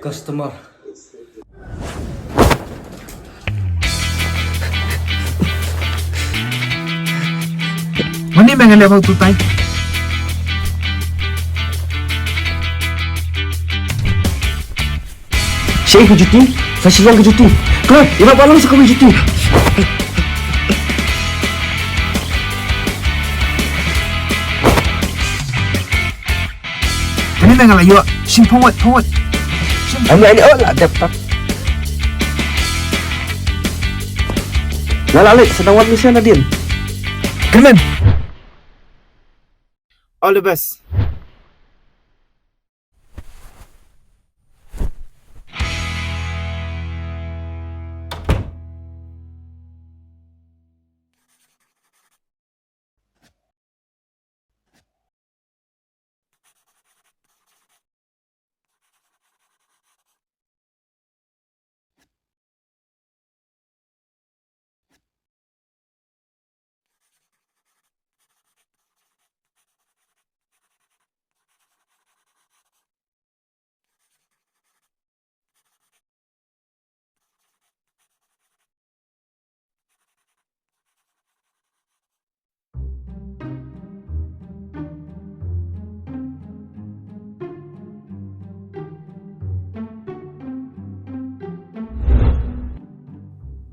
customer. Mana yang level tu tay? Saya ikut cuti, saya siang ke cuti. Keluar, ibu malam saya ikut cuti. Mana yang layu? Simpawat. Ini oh lah dapat. Lala, sedang buat misi Nadine. Kalian. All the best.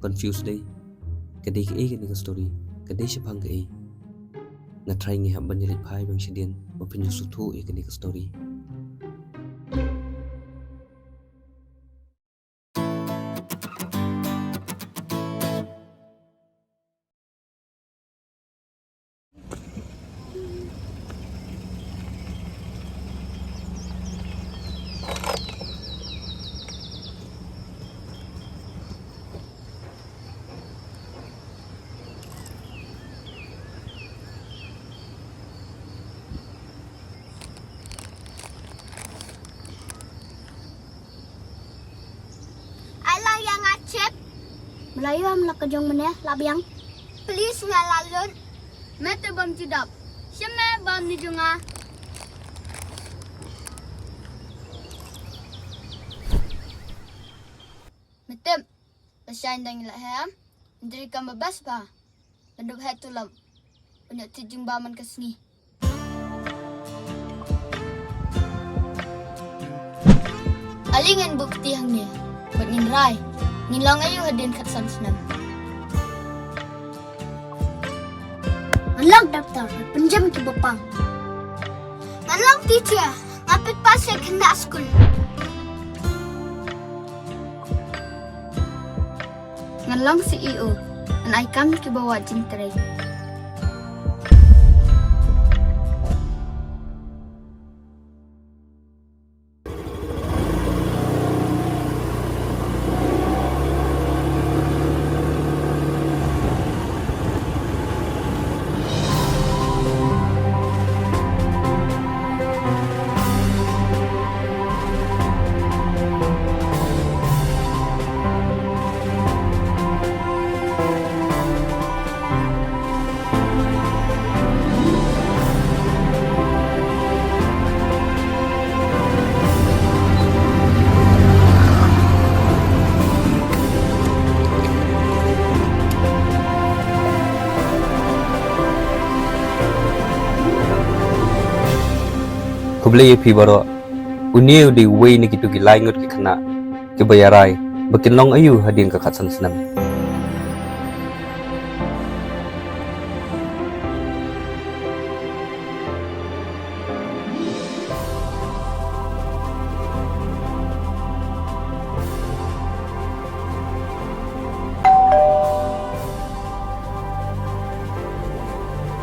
Confused day. Kadai ke ni ke story. Kadai siapang ke nga try ngi ham banyalit phai bang sidien opinyo sutu ni ke story. Alah yang ngacep. Melayu am la kejong meneh labiang. Please ngalalun. Mete bam tidap. Syeme bam ni junga. Metem. Pasyain dang ila ham. Ndiri kam bebas ba. Penduk hai tulam. Punya tijung baman ke sini. Alingan bukti hang ni. Buat ngindrai. Nilang ayu hadin kat sansenam. Ngalang daftar, penjam ke bapang. Ngalang teacher, ngapit pasal kena school. Ngalang CEO, an aikam ke bawa jinterai. Kublai pi baro. Unie di way ni gitu gilai ngut ki kena ke bayarai. Bakin long ayu hadin ke katsan senam.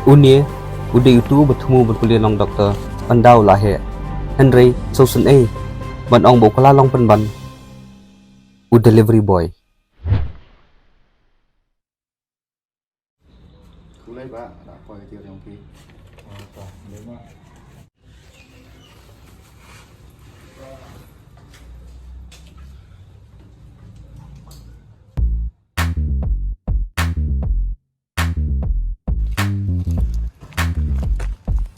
Unie udah itu bertemu berkuliah long doktor pandau lahir Henry Sosen ban ong bokala long penban delivery boy. Kulai ba đã coi tiêu trong khi. Nếu mà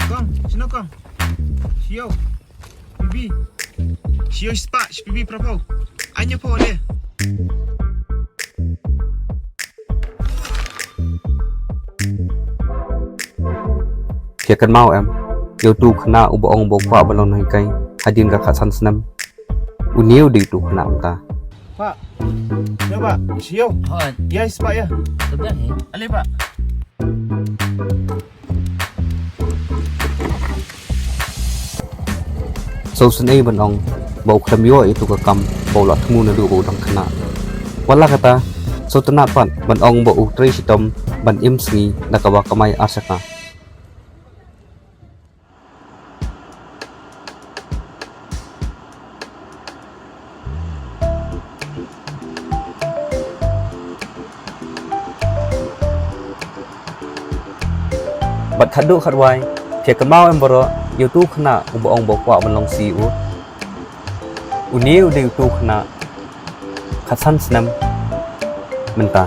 Kang, sino Kang? Siyo, Bibi. Siyo spa, shpibi prapo. Anya po dia. Kia kan mau em. Yêu tu khana u bong bo kwa balon hai kai. Hadin ka khasan snam. Uniu di tu khana ta. Pak. Ya pak, siyo. Hot, Ya spa ya. sedang ya? Ali pak. So sun ai ban ong bau kham yo itu ka kam bau la thmu na du bo dang khana. Wala kata so tana pan ban ong bo u tri sitom ban im sngi na ka wa kamai asaka. Bat khadu khadwai Kia kan mau em bro YouTube khana u bo ong bo kwa ban long si u Uniu di YouTube khana khasan snam menta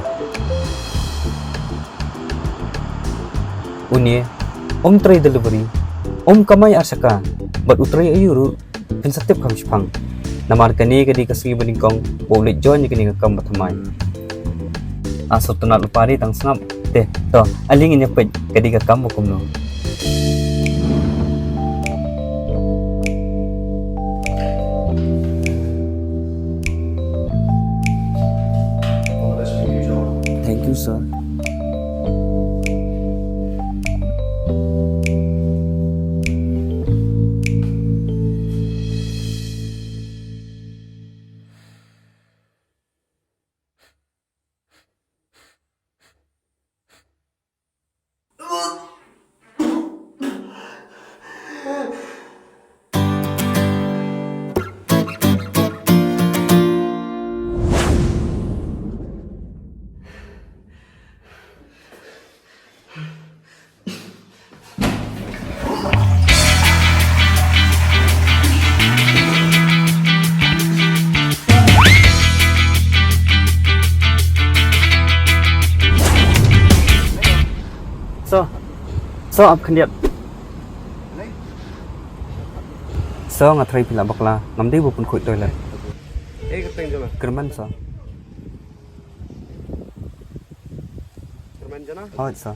Unie om tray delivery om kamai asaka bat utray ayuru insatip kam shpang namar kani kadi kasgi baningkong boleh join kani kam bathamai asot tunat lupari tang snap teh to aling inya pej kadi ka kam kumno Thank you, sir. So ap khandiat so ngathrai pila bakla ngamdi bu pun khoi toilet Eh, keteng jana. kerman so Kerman jana. hot so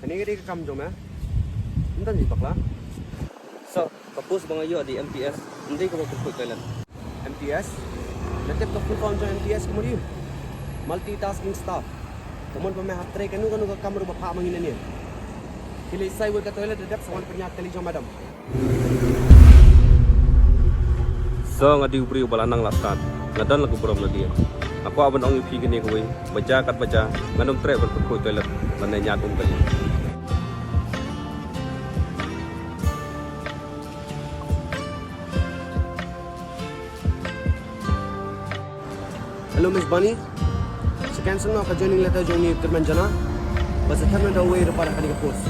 Ini ke kam jom ya. Entan ji pakla. so kapus bang ayo di MTS ngamdi ko pun khoi toilet MTS. Letep to full form jo MTS kemudian. Multitasking staff. Kemudian pemeh hatre kanu ka kamar bapak mangin ni. Kili sai wo ka toilet dedap sawan penyak kali jom madam. so ngadi ubri balanang lastat ngadan lagu brom na dia aku aban ong pi gini koi baca kat baca nganum tre ber khoi toilet banai nyakum kali Hello Miss Bunny. So cancel na ka joining letter jo ni Kerman jana. Bas thar na daw way para kali ka post.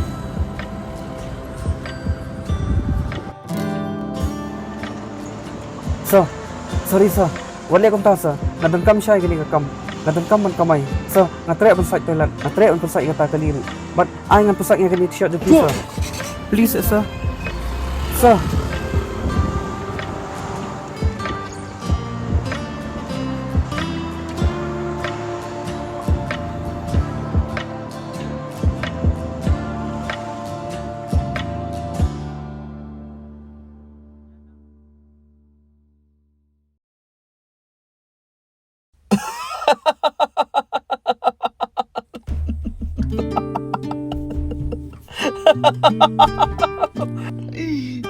so sorry sir wala kom ta sir ngadan kam shay gini ka kam ngadan kam man kamay so ngatre ban sa toilet ngatre ban sa ikata kaliri but ay ngan pasak nga gani t-shirt please sir sir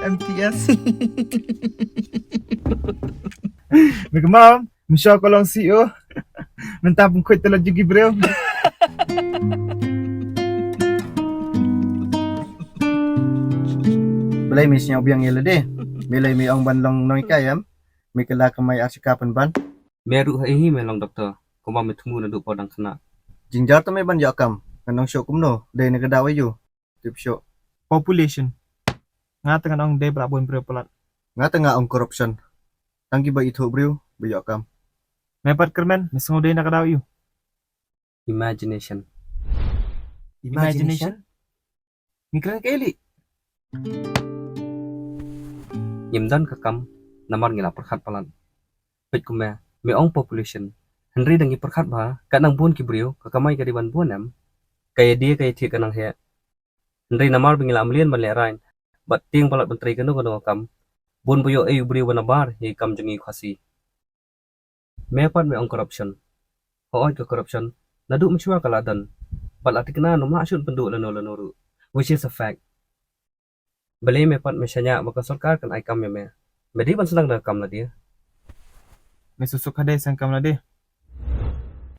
MTS. Megmam, misal kolong CEO. Mentang pun kuit telah juga bro. Belai mi siang biang yele deh. Belai mi ong bandong noi kayam. Mi kala kamai asikapan ban. meru hi melong doktor koma metmu na du podang khana Jinjar to me ban yakam. Kanong show kumno. Dai na kadawa yu. Tip show. Population. Ngatakan ang day berabon bro pelat. Nga tengah ong corruption. Tangki ba itu bro. Bayakam. Mepat kermen, mesong day nakadaw yu. imagination Imagination. Mikran keli. yimdan ka kam namar ngila perkhat palan pet kume me ong population Henry dangi perkhat ba kanang bun kibrio kakamai kadiban buanam kaya dia kaya thi kanang he Henry namar bingila amlian ban lerain bat ting palat menteri kanu kam bun boyo e ubri wana bar hi kam jungi khasi me pat me ong corruption hooi ke corruption nadu mechua kaladan bat atikna no ma shun pendu lanu which is a fact beli me pat me shanya baka sarkar kan ai kam me Medi ban senang dah kam lah dia. Me susuk hadai sangkam lah deh.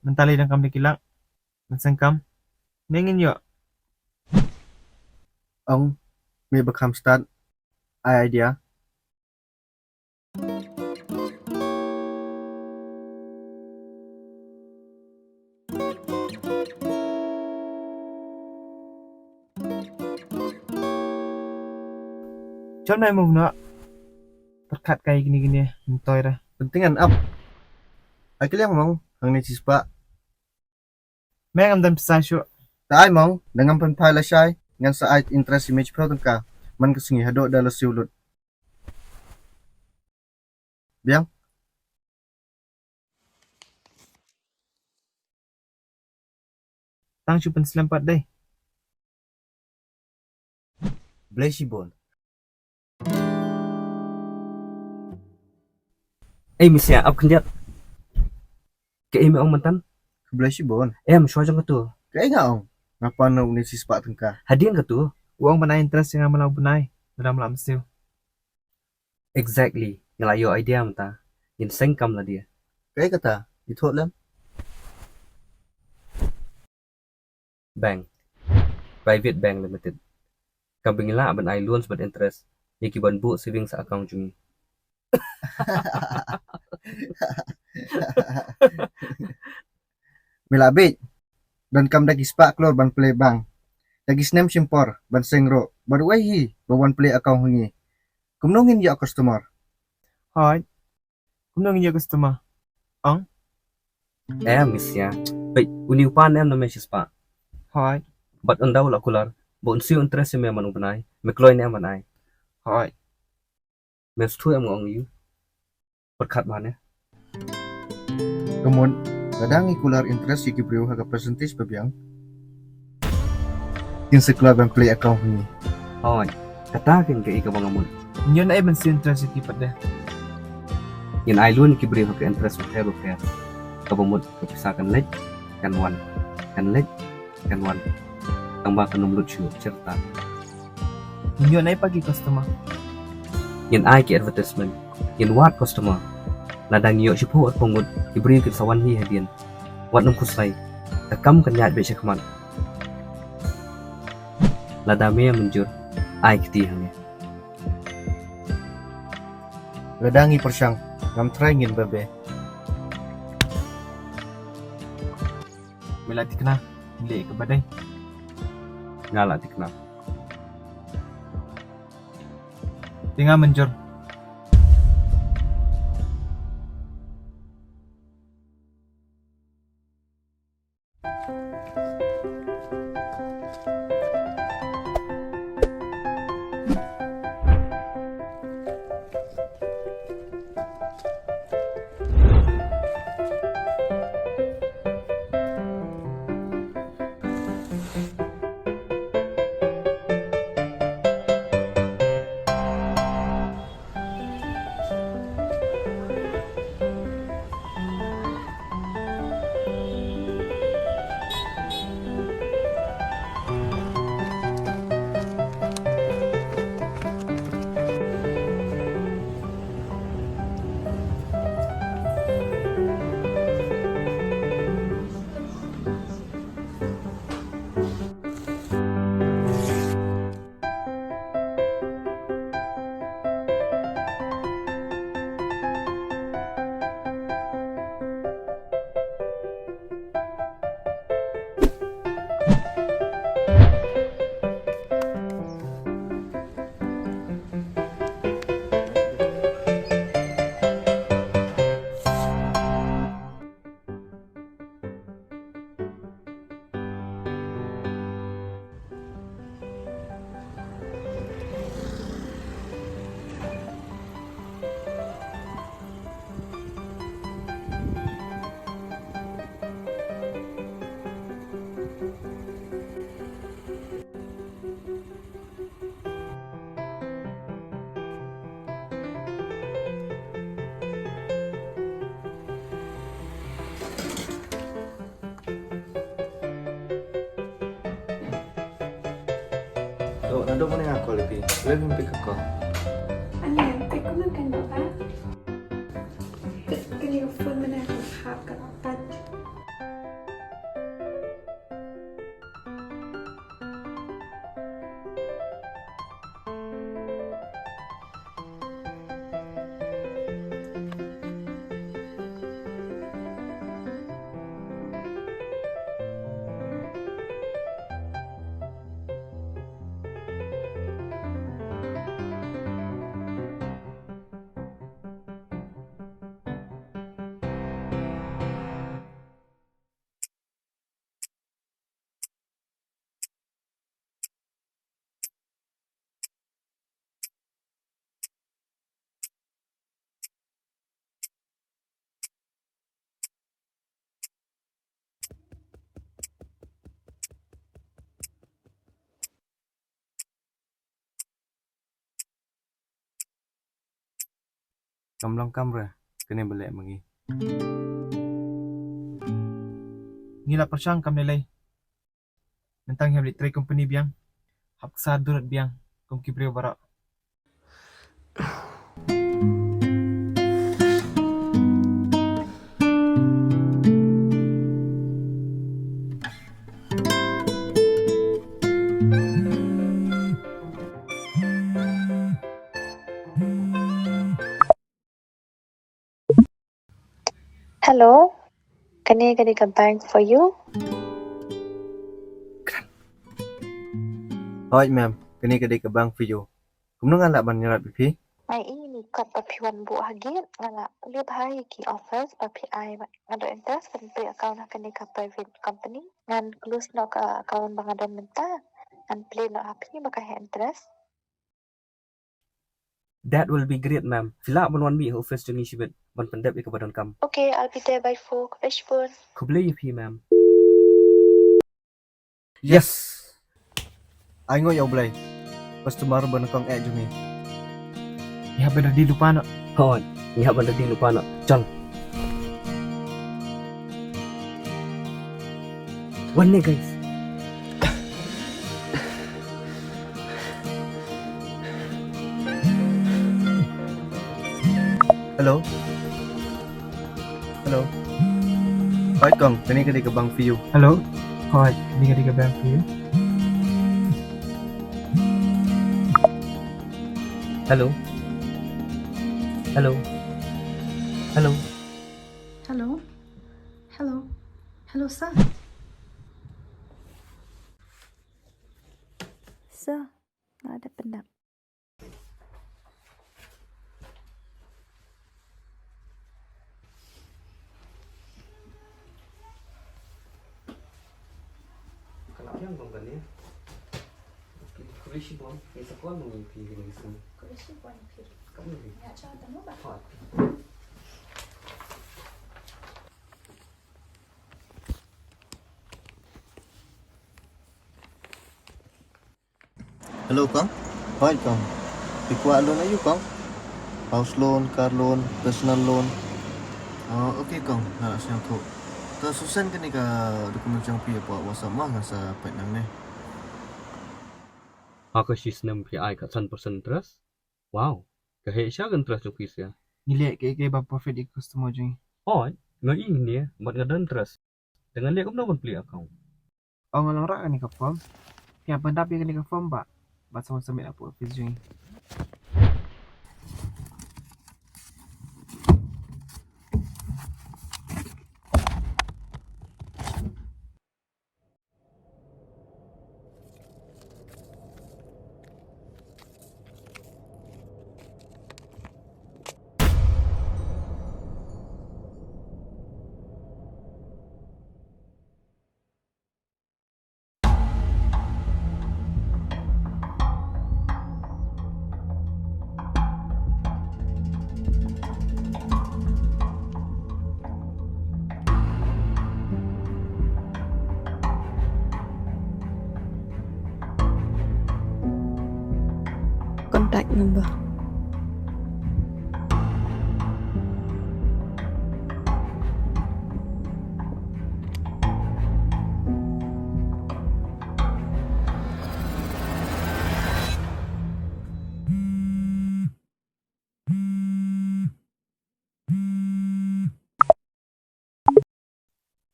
Mentali dan kam dikilang. Mensangkam. Nengin yo. Ông mi become start ai idea Chọn này mùng nọ. Perkat kayak gini-gini mentoy dah. pentingan up ai kalian mong hang ni sispa Meng am dan pesan syuk. tai mong dengan penpai la shai ngan sa ai interest image pro tangka man kesingi hado dala siulut biang Tang syuk penselampat deh. blesibon Misya up kenjat. Ke ime ong mantan. blesibon Msyua jang ketu. kai nga ong ngapa no ni sispa tangka Hadian ketu. Uang benai interest yang malau benai. Dalam lam siu. Exactly. Ngelayo idea mata. Yin sengkam lah dia. kai kata dithot lam Bank. Private Bank Limited. Kambing la ban ai loans but interest. Yaki ban bu savings account jungi. milabit dan kam dagi spa klor ban play bang dagi snem simpor ban sengro baru ai hi bawan play account hungi kumnongin ya customer Hoi. Kumnong iya customer. Misya. Baik, uni upan na mesis pa. Hoi. But undaw la kular. Bon siu interest me manung banai. Mekloy ne manai. Hoi. Mes tu ngong yu. Perkat mana? kemun kadang ikular interest yaki brio haga percentage babiang kin sekular ban play account hungi Hoi. Katakin ke ika bangamun. Nyon ay bensin interest yung tipat deh. Yin ai lun ki beri ke interest ke rupiah. Kabumut kepisakan lek kan wan. Kan lek kan wan. Tambah kanum lucu cerita. Nyon ay pagi customer. Yin ai ki advertisement. Yin wat customer. Ladang yo sipo at pungut ibri ke sawan hi hadian. Wat nang kusai. Takam kan nyat be sekman. Ladame menjur ai kiti hangnya. ladangi persyang ngam try ngin babe Melati kena. Beli ke badai. Ngala tikna. Tinggal menjur. Oh, nado mo na ako, Lipi. Lebih pick ako. Anh làm cái có mấy canh bột á. Cái liều phun bên này hạt cả tách. Cầm long cam rồi, cái này balik lagi. Ngila persang kam nilai. Tentang yang beli company biang. Haksa durat biang. Kum kibrio barak. Hello, can I get a bank for you? Alright, ma'am. Kini kedai ke bank for you. Kumno nga ban nyarat pipi? May ini kat papiwan bu hagit ngala lihat hari ki offers papi ai ngado interest kan pri account akan ka private company ngan close no ka account bang ada menta ngan play no api baka interest. That will be great, ma'am. Fila ban wan bi ho first ni shibet ban pendap ke badan kam. Okay, I'll be there by 4. Fishbone. Kuble pi, ma'am. Yes! Ay ngo yaw blay. Customer ban kong jungi. Ya benar di lupa nak. Hon, ni ban di lupa nak. Chal. One ne guys. Hello? Hello? Alright, Kong. Kini kedai ke bank for you. Hello. Alright, ni kadi ke bank for you. Hello. Hello. Hello. Hello. Hello. Hello, sir. Sir, ada pendap. Kalau yang bang ni. Kuble shibon, ni sakwan mo pi ni sum. Kamu ni. Ya, ciao, tamo ba? Hot. Hello, Kong. Alright, Kong. Pikwa loan ayu, Kong. House loan, car loan, personal loan. Okay, Kong. Nak siang tu. Susan kini ka dokumen jang pi apa WhatsApp mah sa pet nang ni. Ako system PI kat 100% interest. Wow. Kahit siya kan interest yung ya. Nilai ke ba profit di customer jungi. Oh, ngai ini ya, buat ngadan interest. Dengan lihat kamu nak beli account. Oh ngalang rak ni ka form. Ya pendap ni ka form ba. Ba sama submit apa office jungi. Contact number.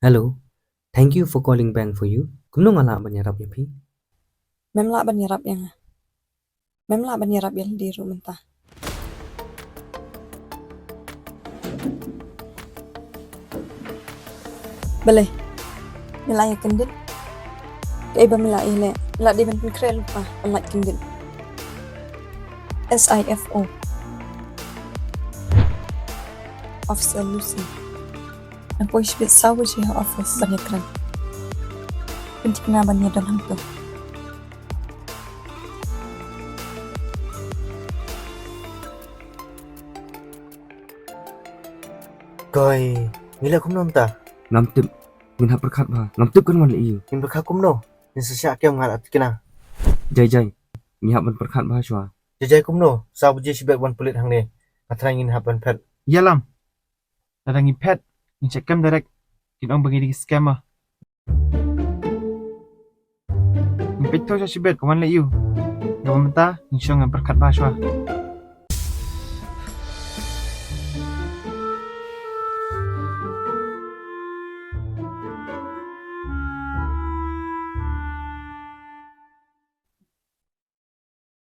Hello. Thank you for calling bank for you. Kumno ngala banyarap ya pi? Mem la ban yarap yang. Mem la ban yarap yang di rumah ta. Boleh. Milai kendit. Kaya ba milai le. La di ban kre lupa. Unlike kendit. SIFO. Officer Lucy. Ang po isbit sawo siya office banyakran. Penting na ban niya dan hangto. Koi, mila kumno ta. Ngamtip. Min ha perkat ba. Ngamtip kan wan iu. Min berkah kumno. Min sesyak ke ngalat kena. Jai jai. Ni hap ban perkat ba shwa. Jajai kumno. Sa buje sibek wan pelit hang ne. Atrang in hapan pet. Yalam. Datangi pet. Ni cekam direct. Kinong bagi di scammer. Ni pito siya sibet kawan le you. Gawa mata. Ni siyang ang perkat baswa.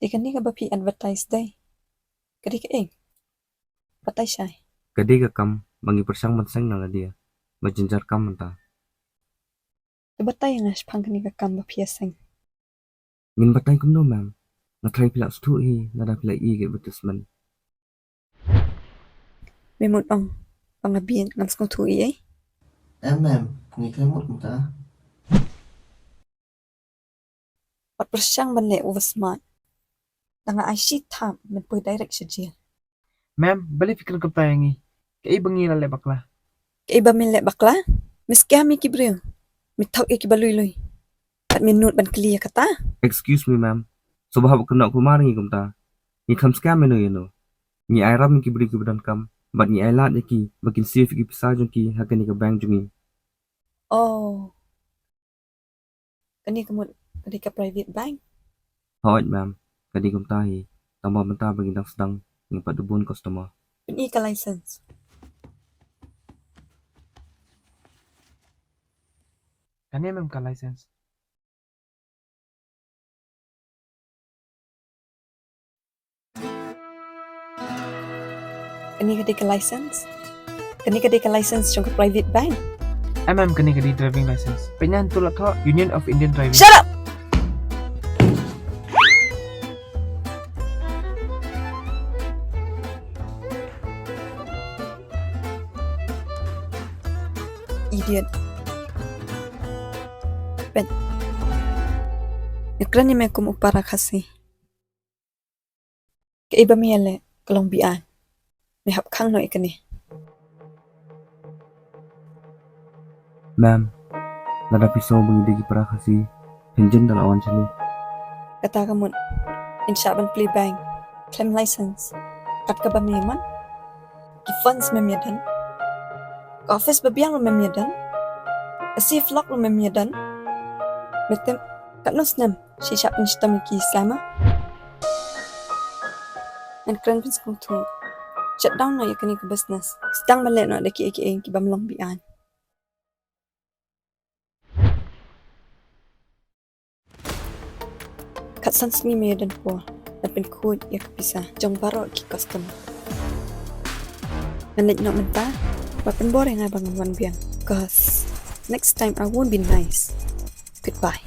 Ikan ni ka ba pi advertise day? Kadi ka Patay siya. Kadi ka kam mangi persang mansang na dia. Majinjar kam manta. Batay yang aspang kani ka kamba piasang. Min batay kumno ma'am. Na try pila stu i na da pila i ge advertisement. Memot ang pangabian ng skong tuwi Ma'am, ngiklemut kumta. Pat persyang banle over smart. Tanga ay shit tam men po direct siya jail. Ma'am, bali fikir ko tayo ngi. Kaya bangira le bakla. Kaya iba min le bakla? Miski kami kibriyo. Mitaw ikibaluy-luy. At minut ban kliya kata? Excuse me ma'am. So bahab kena kumaring kumta. Ni kam scam meno yeno. Ni ay ram ki beri kebedan kam. But ni ay lat ki bakin safe ki pisajong ki hakan ni ka bank jungi. Oh. Kani kadi ka private bank? Hawat ma'am. Kadi kumta hi. Tambah menta bagi dang sedang ng padubon customer. Pini ka license. Kanya ma'am ka license. Kani kadi ka license? Kani kadi ka license yung ka private bank? Ma'am kani kadi driving license. Penyan tulak ho Union of Indian Driving. Shut up! Idiot. Ben. Nagkrani may kumupara kasi. Kaiba miyale, kalongbian. May hapkang no ikani. Ma'am. Nada pisau bagi para kasi. Hinjin dalawan siya ni. Kata ka mo, insyaban play bank, claim license. Kat ka ba miyaman? Ki-funds memiyadan? Ka-office ba biyang memiyadan? Ka-safe lock memiyadan? Betem, katnos nam, sisapin siya mi ki-scammer? And convince kong to shut down na yung ka business. Sedang mali na ada ki-ki-ki kibamlong biyan. Kat sans ni memiyadan po, napin code ya kapisa, jong baro ki customer. Manit na menta, wapan bore nga bang wan biyang. Cause next time I won't be nice. Goodbye.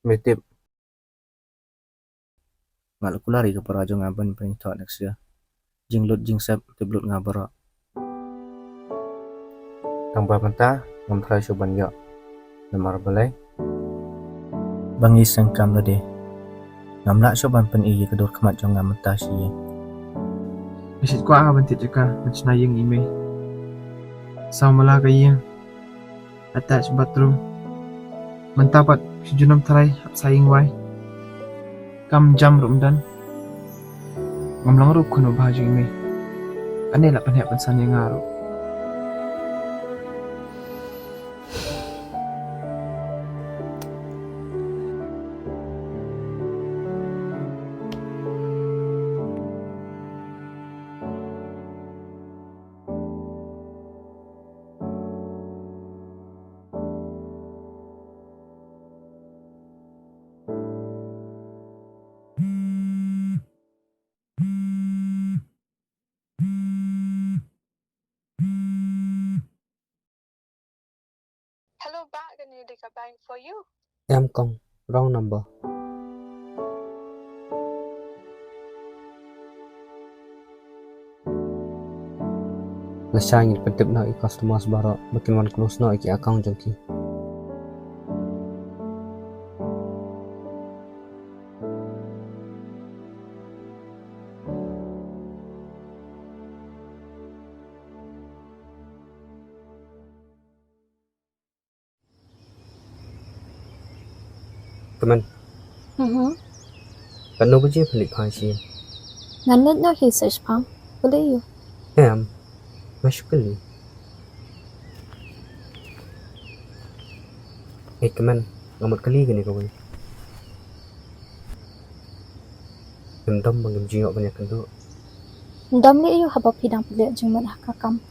Metip. Ngal ko lari ke para jong aban pa ito next year. Jing lut jing sep tiblut ngabara. Tambah menta ngam try soban yo. Namar balai. Bangi sang kam lo de. Ngam nak soban pen iya kedor kemat jong ngam menta si. Bisit ko ang abantit ka macam yung email. Sama mala kaya attach bathroom. Mentapat si junam taray saying wai. Kam jam rumdan. ngamlang ru kuno baju ini. Ane la penhep pensan yang ngaru. Hello, ba, ganyan di ka buying for you. Em Kong, wrong number. Lasya ingin pentip na i-customers bara makin wan close na iki account jangki. Teman, kan no baje pelik phai Nganit no research pam. Boleh you. Em, mashkuli. Teman, ngamat kali gini kau ni. Dam bangam jiok banyak kendo. Dam le you haba pidang pelik jengmat hakakam.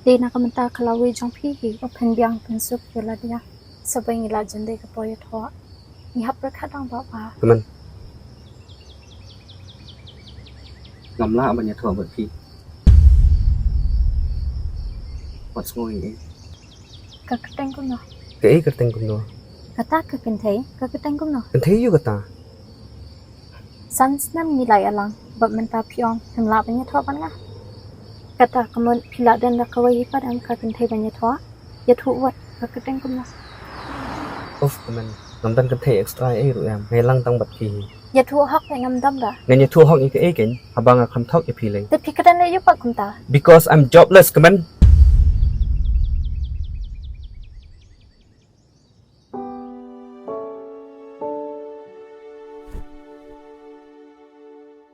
Le nak menta kalawi jong pihi open biang pensuk yola dia. Sabai ngila jende ke poyot hoa. Ni hap rekadang bapa. Teman, ngamla banyak thua buat pi. What's going on? Kaketeng kum no. Kei kerteng kuno. Kata kakentei kaketeng kum no. Kentei you kata. Sans nam nilai alang. Bab menta piong hemla banyak thua pan nga. Kata kamun pila dan lakawai padang kakentei banyak thua. Ya thu wat kaketeng kum no. Of teman, ngamdan kentei extra ru em. Ngay lang tang bat pi. Ya thu hak pe ngam dam da. Ngay nya thua hok ik ken. Habang akam thok pi lei. Te pikadan le you pat kum ta. Because I'm jobless, teman.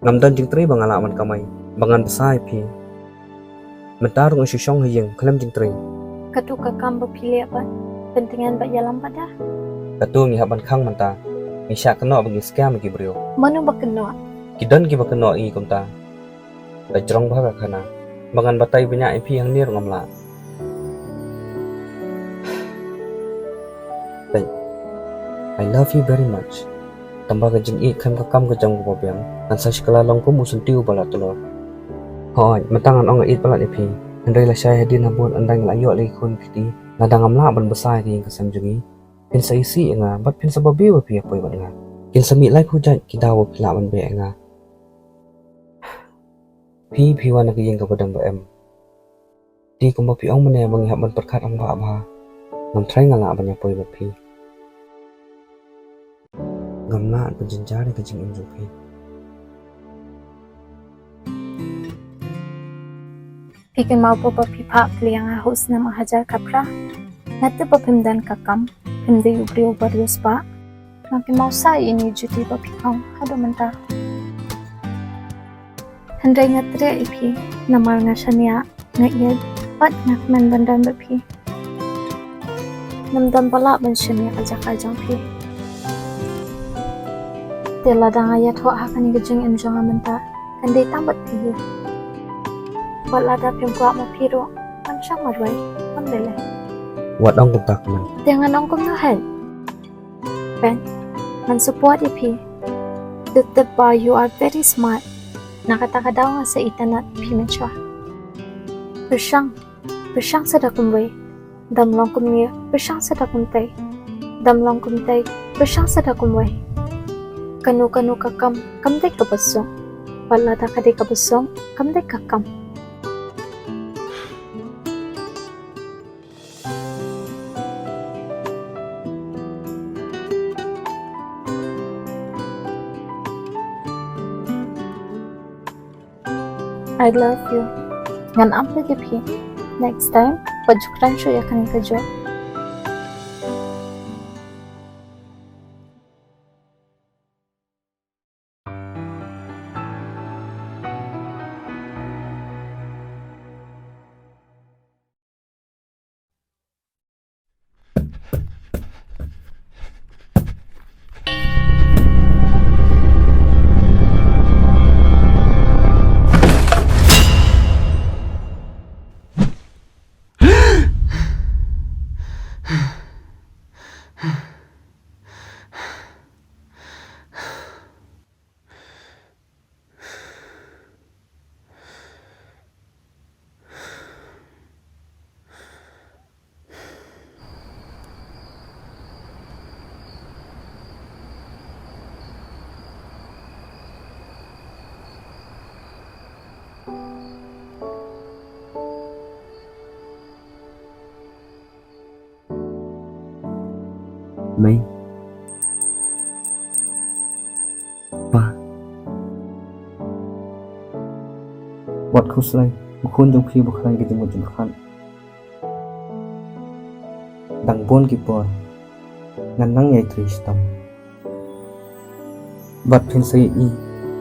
Ngamdan jing tri bang alaman kamai. Bangan besai pi. Mentarung isu syong hiyeng kalam jing tri. Katu kakam berpilih apa? Pentingan bak yalam pada. Katu ngi haban khang manta. Ngi syak keno bagi scam gi brio. Manu bakeno. Kidan ki bakeno ngi kumta. Da jrong bha khana. Bangan batai banyak pi yang nir ngamla. I love you very much. Tambah ka jing I kham ka kam ka jang ko biang. An sa skala long ko musun tiu bala tulor. Hoi, matangan ong it bala pi. Andai la syai hadin habun andang la yo le khun piti. Nadang ngamla ban besai ki ka samjungi. Pin sa isi nga bat pin sa babi wa pi apoi bat nga. Kin sa mi lai khu jat ki dawo pila ban be nga. Pi wa na ki yeng ka badang ba em. Di ko ba pi ong mane bang haban perkat ang ba ba. Ngam try nga la ban ya poi ba pi. Ngamla ban jinjari ka jing im pi. Pikin mau papa pipa piliang ahus na mahajar kapra. Natu papimdan kakam. Pimde ubrio barius pa. Makin mau sa ini juti papikong. Hado menta. Handai ngatre ipi. Namar nga syania. Nga iyad. Pat ngakman bandan bapi. Namdan pala ban syania ajak-ajang pi. Tela dang ayat hoa hakan gajeng imjong amenta. Kandai tambat pi. Wala da pimpuak mo piro. Ang siyang marway. Ang lele. Wat ong kumtak man. Dengan ong kum nahan. Ben, man support ipi. Dutut ba you are very smart. Nakataka daw nga sa itanat pimenchwa. Bersyang sa dakumway. Damlong kumniya, bersyang sa dakumtay. Damlong kumtay, bersyang sa dakumway. Kanu-kanu kakam, kamday kabasong. Wala da kaday kabasong, kamday kakam. I love you. Ngan ampe gipi. Next time, pajukran siya yakan ka jo. Mei. Pa. Wat khuslai, bukhun jong phi bukhai ke jeng jong khan. Dang bon ki por. Ngan nang yai tristam. Bat phin sai I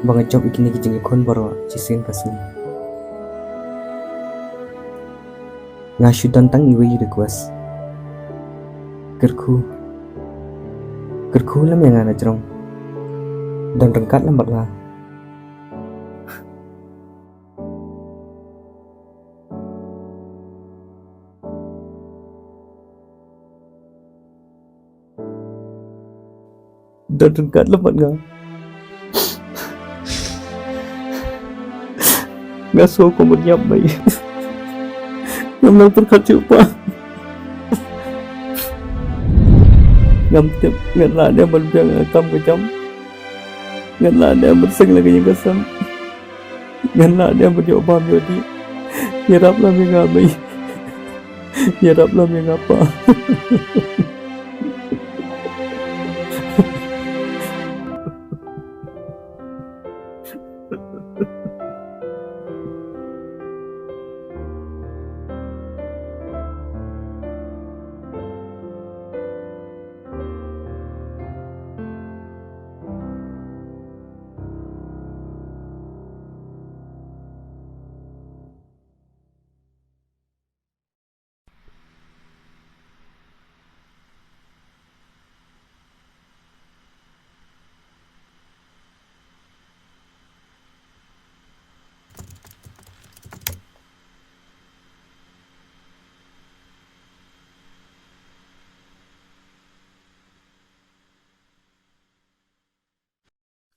bang job ikini ki jeng khon baro chisin kasni. Ngashudan tang iwe request. Kerku lam yang ana cerong dan rengkat lambat lah. Dan rengkat lambat nggak so ko menyap bayi. Ngam perkat cupa. Ngam tiap ngan la dia berbiang akam kejam. Ngan la dia berseng lagi yang kesam. Ngan la dia berjawab paham jadi. Nyerap lah yang ngabai. Nyerap lah yang apa.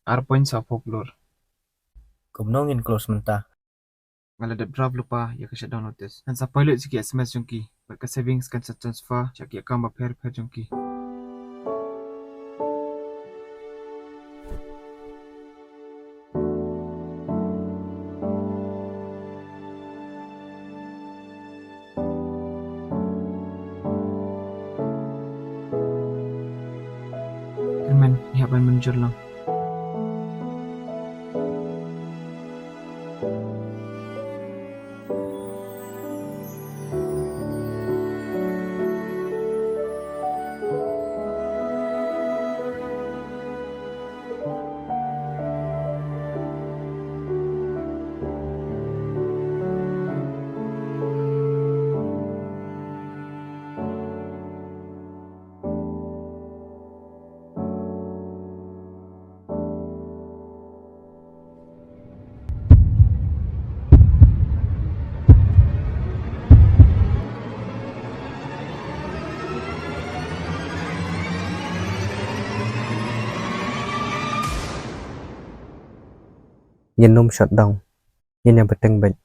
Ar poin sa folklore. Kumnongin close mentah. Ngala draft lupa ya ka shutdown notice. Han sa pilot siki SMS jongki. Berka savings kan sa transfer chaki account ba pair jongki. Herman, ihaban manager lang. Nyenom shutdown. Yen yang beteng baik.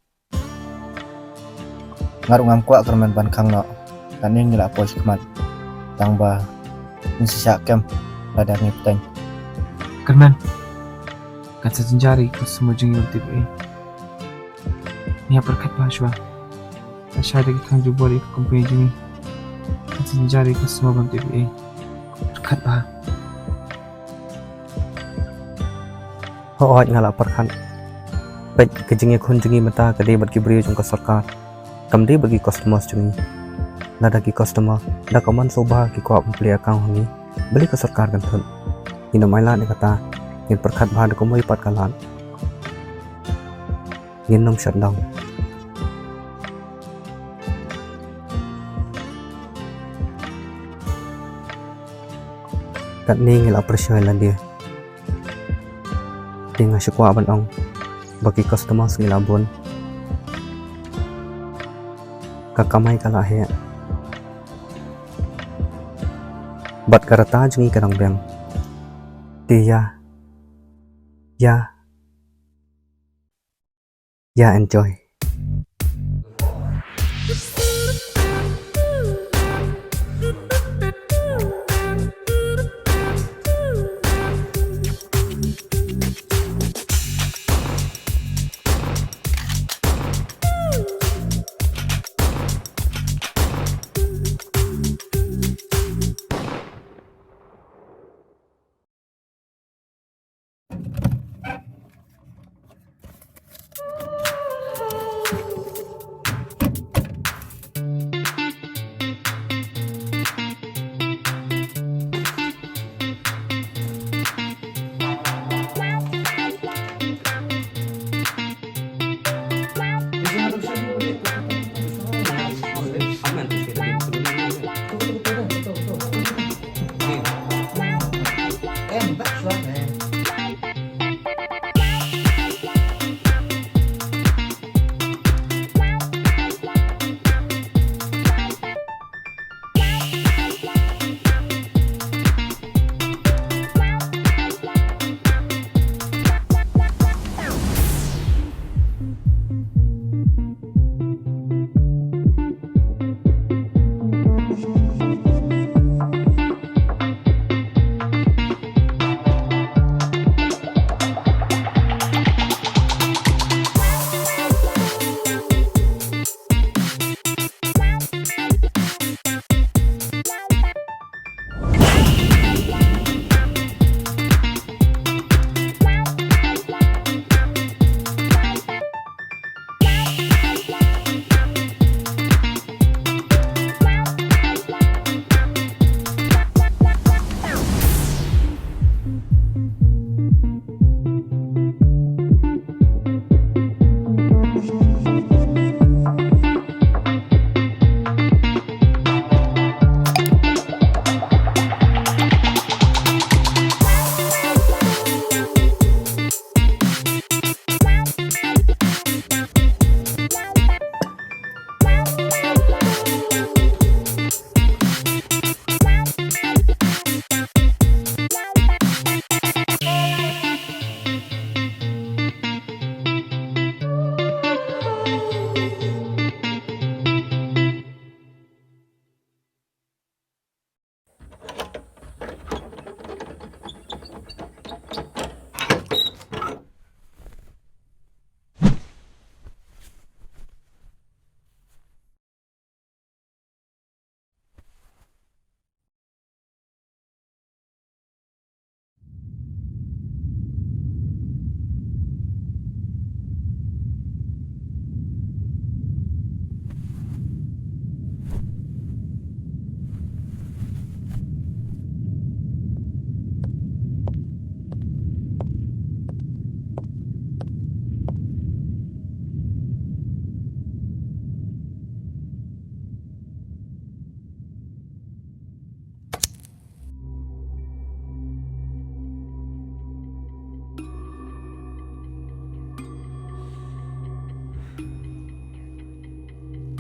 Ngarung ngam kuat kerman ban kang no. Kaning ngila pos kemat. Tang ba insya kem ladang ni peteng. Kerman. Kan sa jenjari ko semua jeng yung TV. Niya perkat bahaswa. Asyada ki kang jubori ko kumpanya jengi. Kan sa jenjari ko semua bang TV. Perkat bah. Hoat ngala perkan. Baik kejengi khun jengi mata kade bat ki brio jong ka sarkar. Kamde bagi customer jengi. Nada ki customer da kaman soba ki ko beli account hangi. Beli ka sarkar kan thun. Ina maila ni kata ngin perkat bah da ko mai pat kalan. Ngin nom shutdown. Kat ni ngila presyo lan dia. Dia ngasih kuah ong bagi customer ngilabon kakamai kalah ya bat karata jengi kadang bang dia ya enjoy.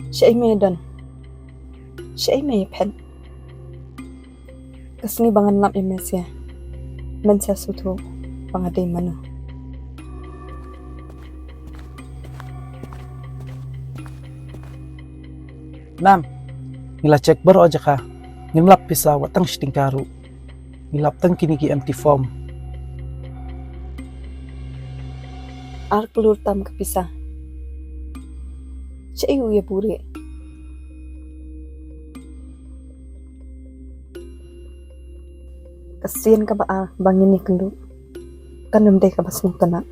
Siya ay medan. Siya ay may pen. Kasni bangan nap imesya. Mensa sutu pangaday mano. Nam, nila check baru aja ka. Nimlap pisa watang karu. Nilap tang kinigi empty form. Ar kelur tam kapisa. Siya ay uya puri. Kasian ka ba bangin ni kelu. Kanam day ka bas nung tanak.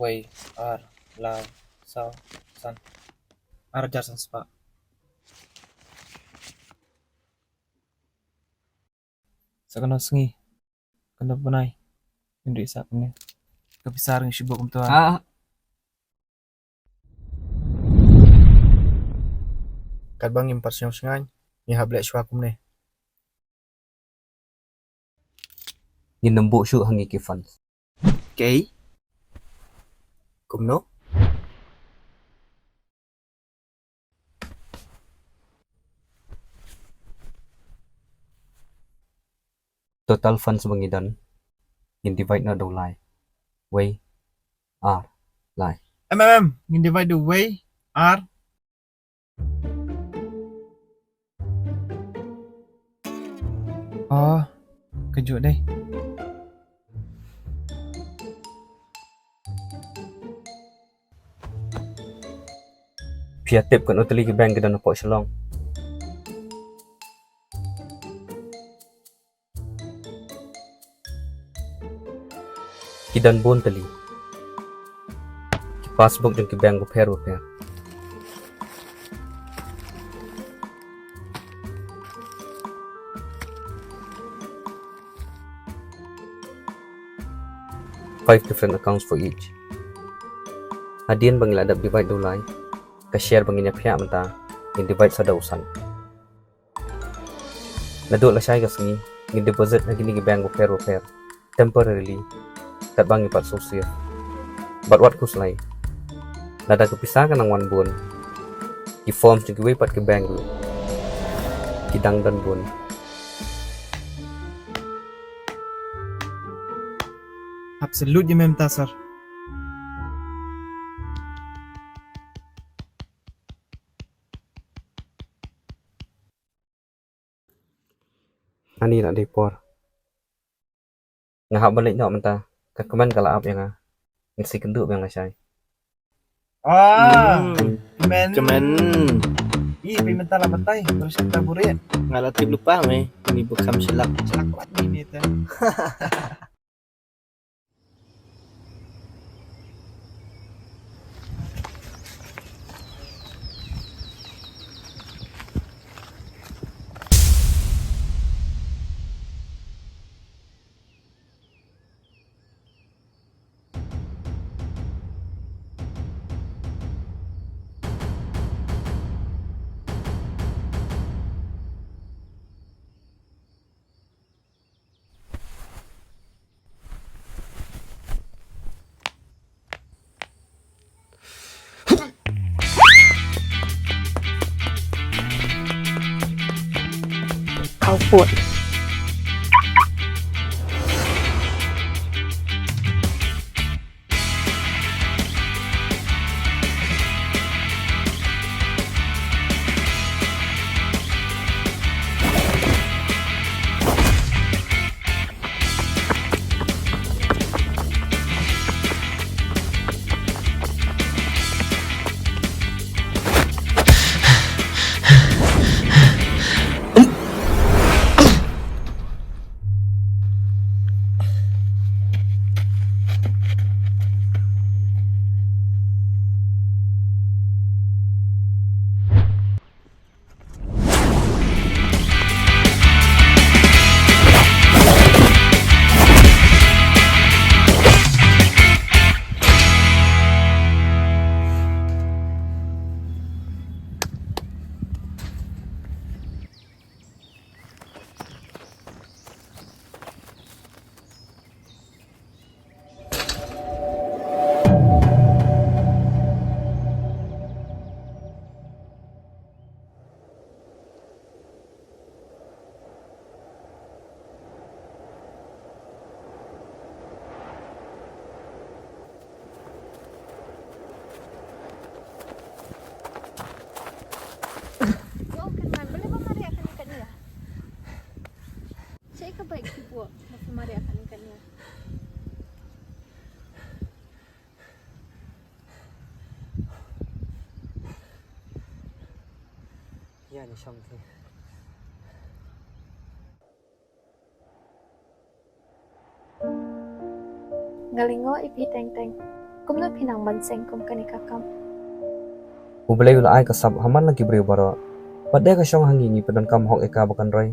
Wei, ar, la, sao, san. Ar jarsan spa. Sakana sengi. Kena benai. Hindi isa kami. Kapisar ng sibuk kumtuan. Kadbang imparsyong sengan, ni hablek syua kum ne. Ginambo syuk hangi ki funds. Okay. Kum no? Total funds bangidan. Gin divide na daw lai. Way, R, lai. Ngin divide the way, ar. Oh, kejut deh. Pia tip kan utili ki bank kedan pok shalong. Kidan bon tali. Ki passbook dan ki bank repair. Five different accounts for each. Hadian bangil adap divide dolai. Ka-share banginya pihak menta in divide sa dausan. Naduk la syai kasengi ngin deposit na gini bank repair temporarily kat bangi pat sosial. But what kuslay? Nada kepisah kan ang wan bun. Ki forms juga way pat ke bank dulu. Ki dang dan bun. Absolutely mem tasar. Ani nak depor. Ngahap balik nak menta. Keman kala ap yang ngisi kenduk yang lasai. Men. Kemen. Ih, pimental matay. Terus kita burit. Ngalatib lupa me. Ini bukan silap. Celak kuat ini teh. Output. buat mari akan ikannya. Ya ni xong thì Ngalingo ipi teng-teng. Kumno pinang banseng kum kanikakam. Ublay ula ay kasab haman lagi beri baro. Pada ka syong hangi ni pedan kam hok eka bakan roy.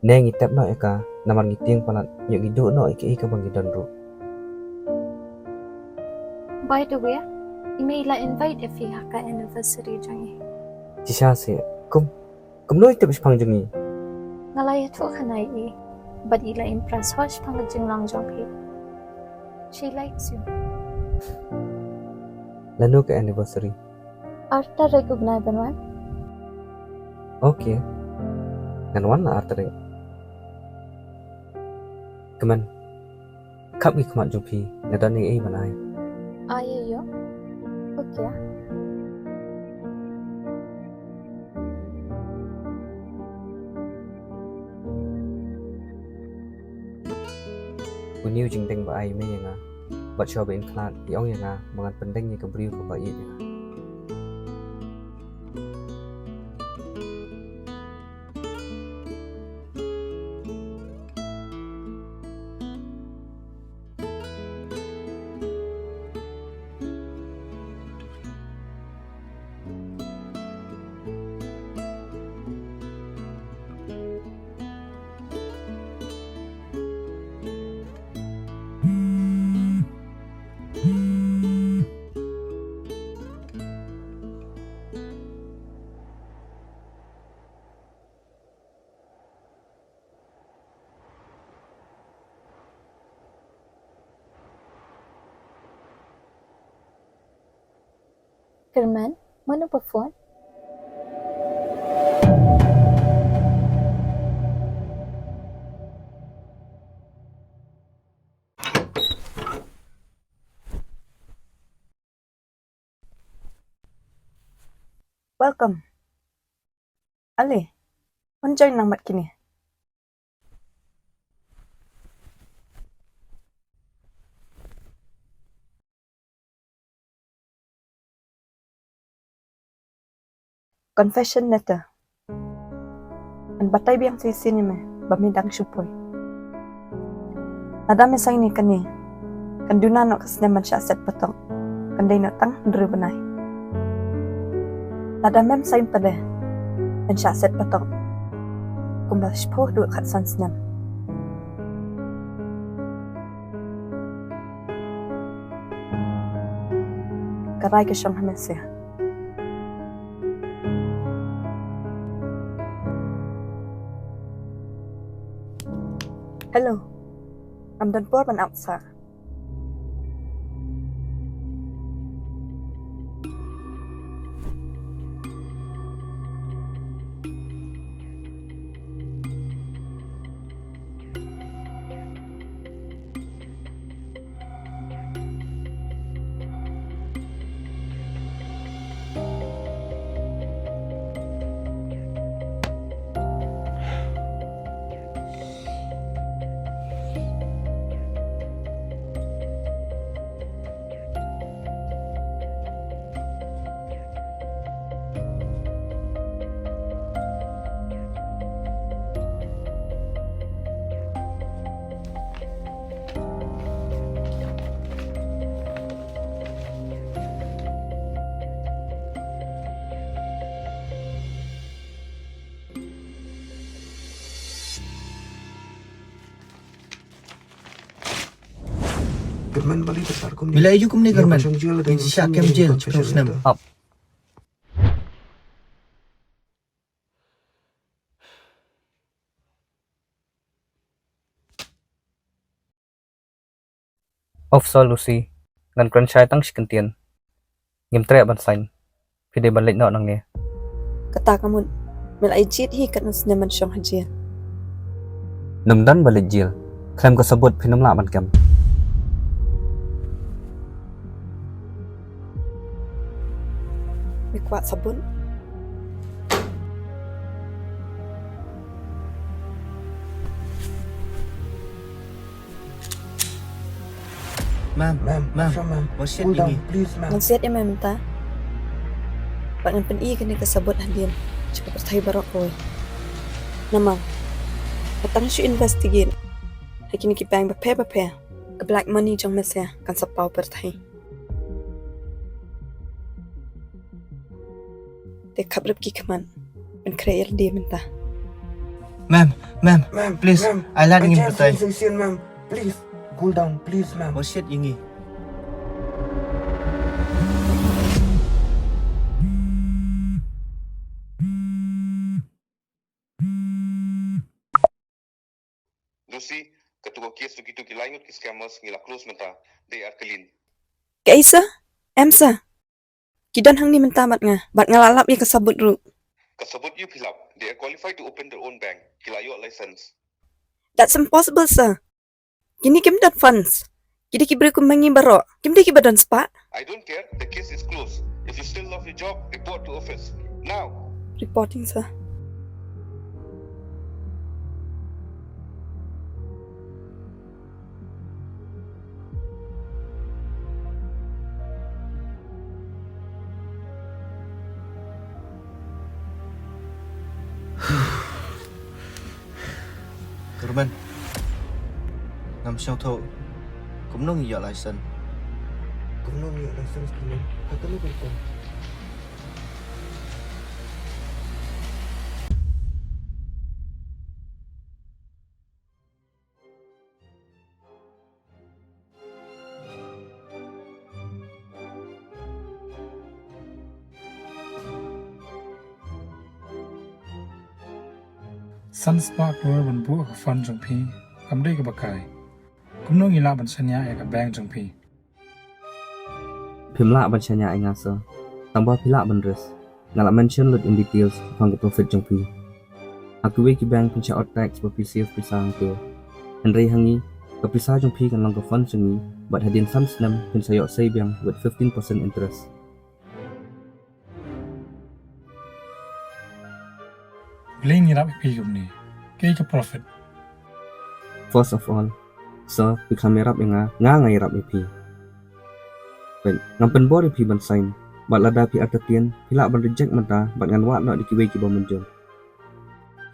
Neng itep no eka naman ngiting palat yung idu no ika bang gidan ru. By the way, email invite if you haka anniversary jangi. Jisha se kum no itep pang jengi. Ngalaya tu kanai i, but ila impress hosh pang jing lang jongpi. She likes you. Lanu ke anniversary. Arta recognize banwan. Okay. Nganwan na artere. Keman. Kap gi kmat jupi nadan ni ai banai. Aye yo. Okay. Uniu jing teng ba ai me yanga. Bat show ben klat yong yanga mangan pendeng ni ke briu ke ba i yanga. Kerman, mana perempuan? Welcome. Ali, join nang mat kini. Confession letter. An batay biyang sisi ni me, bamidang syupoy. Nadami sang ni kani, kanduna no kasneman siya set patong, kanday no tang ndrubanay. Nadamem sain pade, an siya set patong, kumbal shpo duwa kat sansnam. Karay ka siyang hamesya. Hello, I'm done for an outside. German balik besar kum Bila iju kum ni German. German Ini siya kem jail terus nem. Up. Of solusi ngan kran chai tang shkentian. Ngim tre ban sain. Pide ban leit no nang ne. Kata kamu, mila ijit hi kat nasneman syong hajia. Namdan balik jil. Klem ko sabut pinam la ban kam. Kuat sabun. Ma'am, ma'am, what's it ini? Nagsiat ya minta. Pak ngan pen kan kasabot hadin. Cakap pertai barok kowe. Nama. Patang syu investigate. Hakini ki bank bape. A black money jong mesya kan sapau pertai. Te kabrab ki kaman. Ben kreer dia minta. Ma'am, please, Aylan ingin bertanya. ma'am. Please, cool down, please, ma'am. What's it ini? Lucy, ketua kes begitu kilayut ke scammers ngila close menta. They are clean. Kaisa? Emsa? Kidan hang ni minta mat nga. Bat ngalalap ya kasabot ru. Kasabut you fill up. They are qualified to open their own bank. Kilayut license. That's impossible, sir. Kini kim dat funds. Kida kibri kumangi baro. Kim di kibadan spa? I don't care. The case is closed. If you still love your job, report to office. Now. Reporting, sir. Kerman. Nam siang thô. Cũng nông nhờ lại sân. Cũng nông nhờ license của mình. Hãy cứ lưu ý. Sunspark Road บนบัวกับฟันจงพีกำได้กับบกายกุมน้องอีลาบัญชญาเอกับแบงจงพี พิมละบัญชญาเองาเซตั้งบ่พิละบันเรสงาละ mention lot in details ฟังกับ profit จงพีaku we ki bank pincha out tax ba PCF pisang tu Henry hangi ka pisa jong pi kan lang ka fund sungi but hadin sums nam pin sayo say biang with 15% interest Bling ni rap pi gum ni ke ka profit first of all so pi kamera nga ngai rap pi ben ngam pen body pi ban sign but lada pi atatian pila ban reject mata bat ngan wa no di ki we ki ba menjon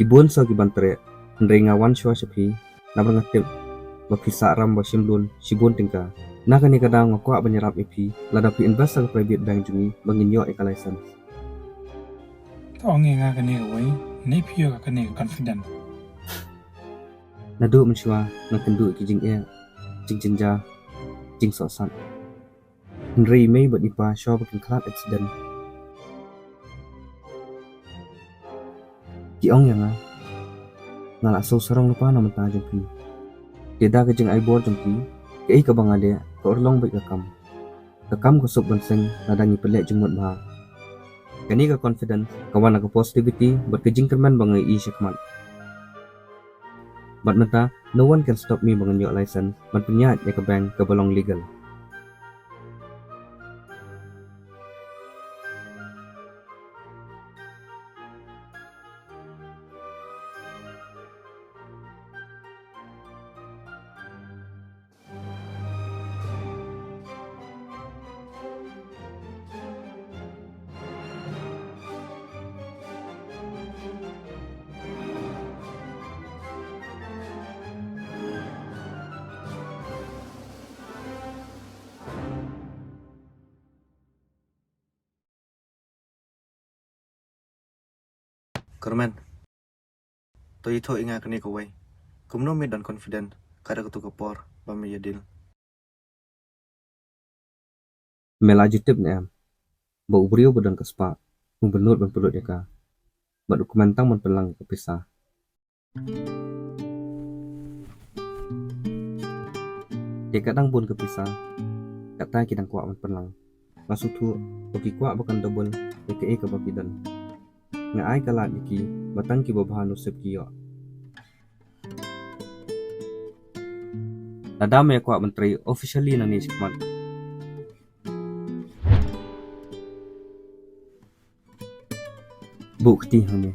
Ibun so ki bantre Henry nga one shwa shapi na ngatip ba pisa ram ba simlun sibun tingka na kani kadang ngakwa banyarap ipi lada pi invest sa private bank jungi banginyo e ka license ta onge nga kani ka wai ni pio ka kani ka confident na du mchwa na kendu ki jing e jing jinja jing so san Henry may ba ipa shaw ba kin klat accident Ki ong yang ngala so sarong lupa na mata jompi Deda ka jeng ai bor jompi Ke ka bangade ka orlong bai ka kam ko sob banseng nadangi pelek jengmot bah Kani ka confident kawan ka positivity but ka jing kerman bangai I syakmat But mata no one can stop me bangan yo license man penyat ya ka bank ka balong legal Kerman. To ito inga kani ko way. Kum no me dan confident kada ko to por ba me yadil. Melaju tip ne am ba ubrio badan ka spa mung benut ban pelut ya ka ba dokumentang man pelang ka pisah Dia kadang pun kepisah kata kidang kuat man pelang masuk tu bagi kuat bukan double aka ka bakidan nga ai kalat iki batang ki babahan usep kiyo Nadama ya kuat menteri officially nang ni sikmat Bukti hanya